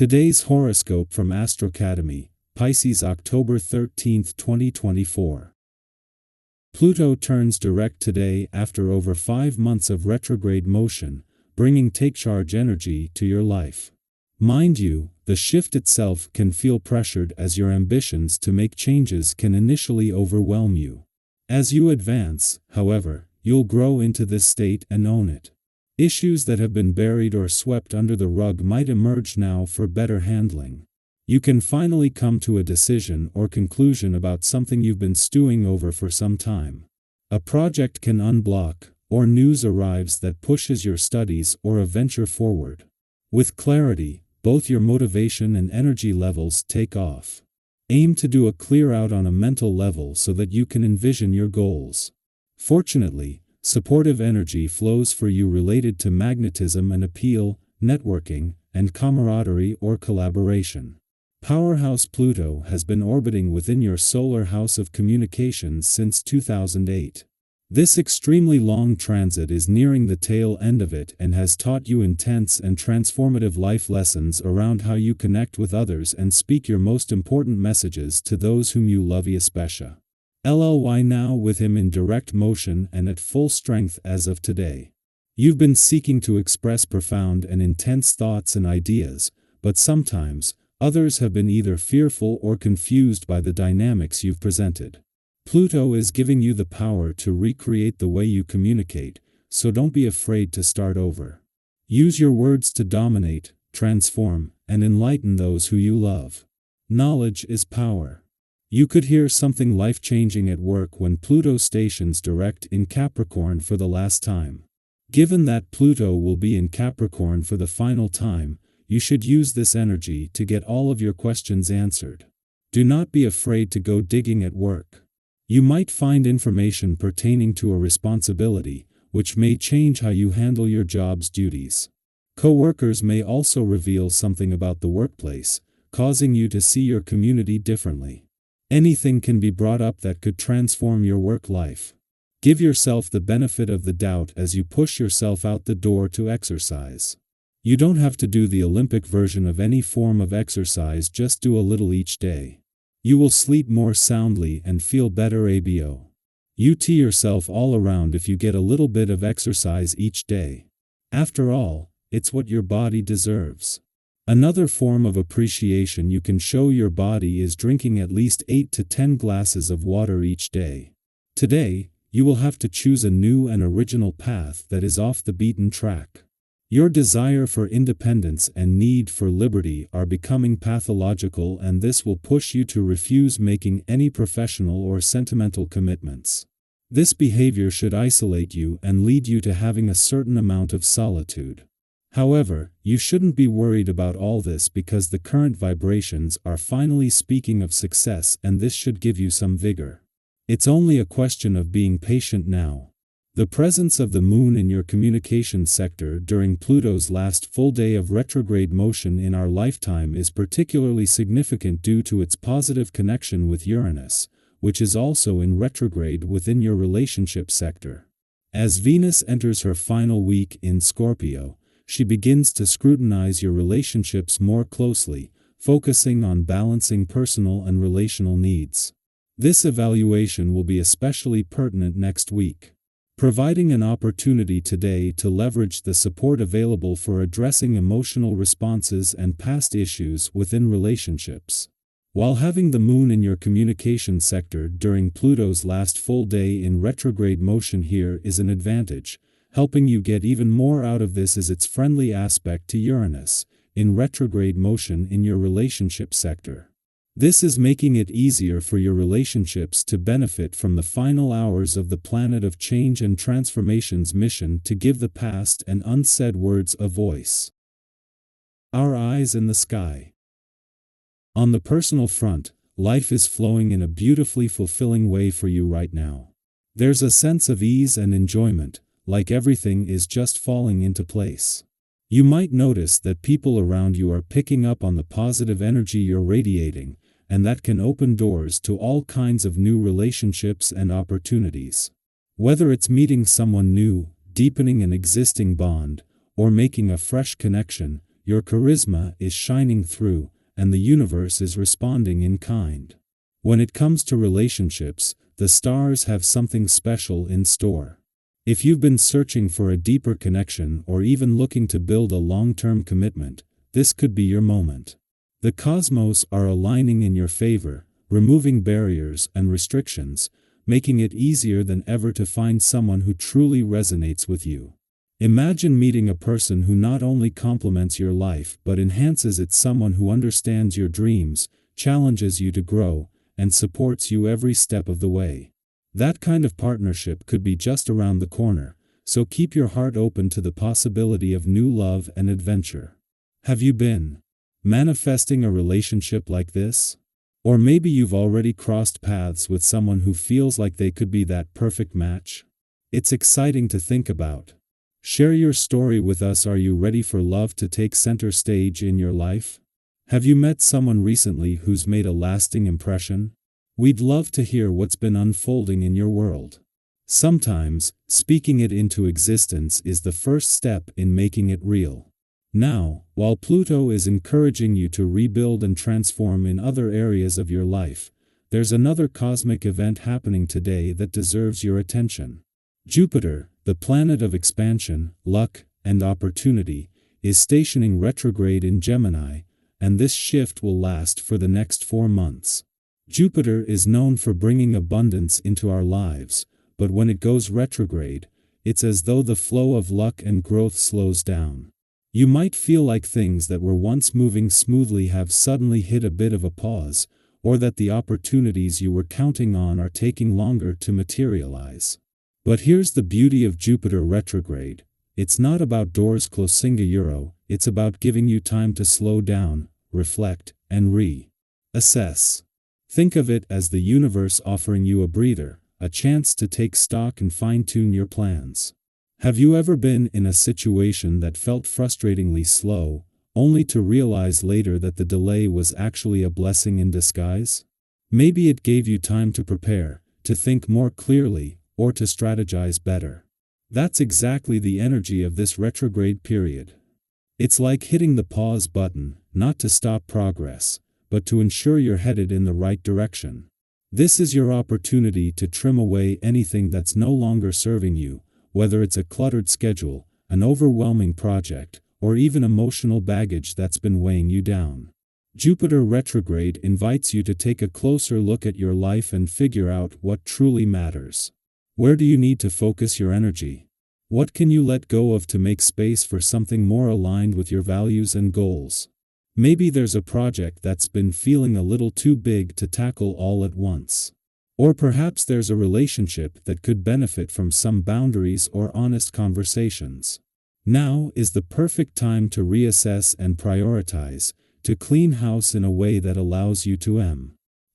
Today's horoscope from Astrocademy, Pisces October 13, 2024. Pluto turns direct today after over 5 months of retrograde motion, bringing take-charge energy to your life. Mind you, the shift itself can feel pressured as your ambitions to make changes can initially overwhelm you. As you advance, however, you'll grow into this state and own it. Issues that have been buried or swept under the rug might emerge now for better handling. You can finally come to a decision or conclusion about something you've been stewing over for some time. A project can unblock, or news arrives that pushes your studies or a venture forward. With clarity, both your motivation and energy levels take off. Aim to do a clear out on a mental level so that you can envision your goals. Fortunately, supportive energy flows for you related to magnetism and appeal, networking, and camaraderie or collaboration. Powerhouse Pluto has been orbiting within your solar house of communications since 2008. This extremely long transit is nearing the tail end of it and has taught you intense and transformative life lessons around how you connect with others and speak your most important messages to those whom you love especially. LLY now with him in direct motion and at full strength as of today. You've been seeking to express profound and intense thoughts and ideas, but sometimes, others have been either fearful or confused by the dynamics you've presented. Pluto is giving you the power to recreate the way you communicate, so don't be afraid to start over. Use your words to dominate, transform, and enlighten those who you love. Knowledge is power. You could hear something life-changing at work when Pluto stations direct in Capricorn for the last time. Given that Pluto will be in Capricorn for the final time, you should use this energy to get all of your questions answered. Do not be afraid to go digging at work. You might find information pertaining to a responsibility, which may change how you handle your job's duties. Co-workers may also reveal something about the workplace, causing you to see your community differently. Anything can be brought up that could transform your work life. Give yourself the benefit of the doubt as you push yourself out the door to exercise. You don't have to do the Olympic version of any form of exercise, just do a little each day. You will sleep more soundly and feel better abo. You tee yourself all around if you get a little bit of exercise each day. After all, it's what your body deserves. Another form of appreciation you can show your body is drinking at least 8 to 10 glasses of water each day. Today, you will have to choose a new and original path that is off the beaten track. Your desire for independence and need for liberty are becoming pathological, and this will push you to refuse making any professional or sentimental commitments. This behavior should isolate you and lead you to having a certain amount of solitude. However, you shouldn't be worried about all this because the current vibrations are finally speaking of success, and this should give you some vigor. It's only a question of being patient now. The presence of the moon in your communication sector during Pluto's last full day of retrograde motion in our lifetime is particularly significant due to its positive connection with Uranus, which is also in retrograde within your relationship sector. As Venus enters her final week in Scorpio, she begins to scrutinize your relationships more closely, focusing on balancing personal and relational needs. This evaluation will be especially pertinent next week, providing an opportunity today to leverage the support available for addressing emotional responses and past issues within relationships. While having the moon in your communication sector during Pluto's last full day in retrograde motion here is an advantage, helping you get even more out of this is its friendly aspect to Uranus, in retrograde motion in your relationship sector. This is making it easier for your relationships to benefit from the final hours of the planet of change and transformation's mission to give the past and unsaid words a voice. Our eyes in the sky. On the personal front, life is flowing in a beautifully fulfilling way for you right now. There's a sense of ease and enjoyment, like everything is just falling into place. You might notice that people around you are picking up on the positive energy you're radiating, and that can open doors to all kinds of new relationships and opportunities. Whether it's meeting someone new, deepening an existing bond, or making a fresh connection, your charisma is shining through, and the universe is responding in kind. When it comes to relationships, the stars have something special in store. If you've been searching for a deeper connection or even looking to build a long-term commitment, this could be your moment. The cosmos are aligning in your favor, removing barriers and restrictions, making it easier than ever to find someone who truly resonates with you. Imagine meeting a person who not only complements your life but enhances it, someone who understands your dreams, challenges you to grow, and supports you every step of the way. That kind of partnership could be just around the corner, so keep your heart open to the possibility of new love and adventure. Have you been manifesting a relationship like this? Or maybe you've already crossed paths with someone who feels like they could be that perfect match? It's exciting to think about. Share your story with us. Are you ready for love to take center stage in your life? Have you met someone recently who's made a lasting impression? We'd love to hear what's been unfolding in your world. Sometimes, speaking it into existence is the first step in making it real. Now, while Pluto is encouraging you to rebuild and transform in other areas of your life, there's another cosmic event happening today that deserves your attention. Jupiter, the planet of expansion, luck, and opportunity, is stationing retrograde in Gemini, and this shift will last for the next 4 months. Jupiter is known for bringing abundance into our lives, but when it goes retrograde, it's as though the flow of luck and growth slows down. You might feel like things that were once moving smoothly have suddenly hit a bit of a pause, or that the opportunities you were counting on are taking longer to materialize. But here's the beauty of Jupiter retrograde. It's not about doors closing, it's about giving you time to slow down, reflect, and reassess. Think of it as the universe offering you a breather, a chance to take stock and fine-tune your plans. Have you ever been in a situation that felt frustratingly slow, only to realize later that the delay was actually a blessing in disguise? Maybe it gave you time to prepare, to think more clearly, or to strategize better. That's exactly the energy of this retrograde period. It's like hitting the pause button, not to stop progress, but to ensure you're headed in the right direction. This is your opportunity to trim away anything that's no longer serving you, whether it's a cluttered schedule, an overwhelming project, or even emotional baggage that's been weighing you down. Jupiter retrograde invites you to take a closer look at your life and figure out what truly matters. Where do you need to focus your energy? What can you let go of to make space for something more aligned with your values and goals? Maybe there's a project that's been feeling a little too big to tackle all at once. Or perhaps there's a relationship that could benefit from some boundaries or honest conversations. Now is the perfect time to reassess and prioritize, to clean house in a way that allows you to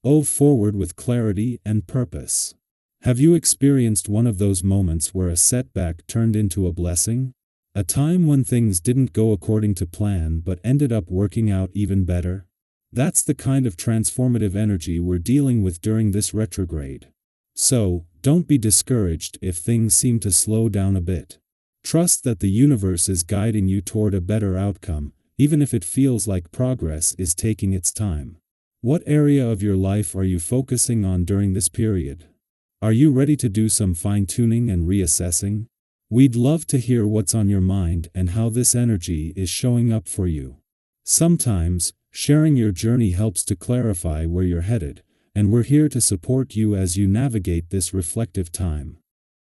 move forward with clarity and purpose. Have you experienced one of those moments where a setback turned into a blessing? A time when things didn't go according to plan but ended up working out even better? That's the kind of transformative energy we're dealing with during this retrograde. So, don't be discouraged if things seem to slow down a bit. Trust that the universe is guiding you toward a better outcome, even if it feels like progress is taking its time. What area of your life are you focusing on during this period? Are you ready to do some fine-tuning and reassessing? We'd love to hear what's on your mind and how this energy is showing up for you. Sometimes, sharing your journey helps to clarify where you're headed, and we're here to support you as you navigate this reflective time.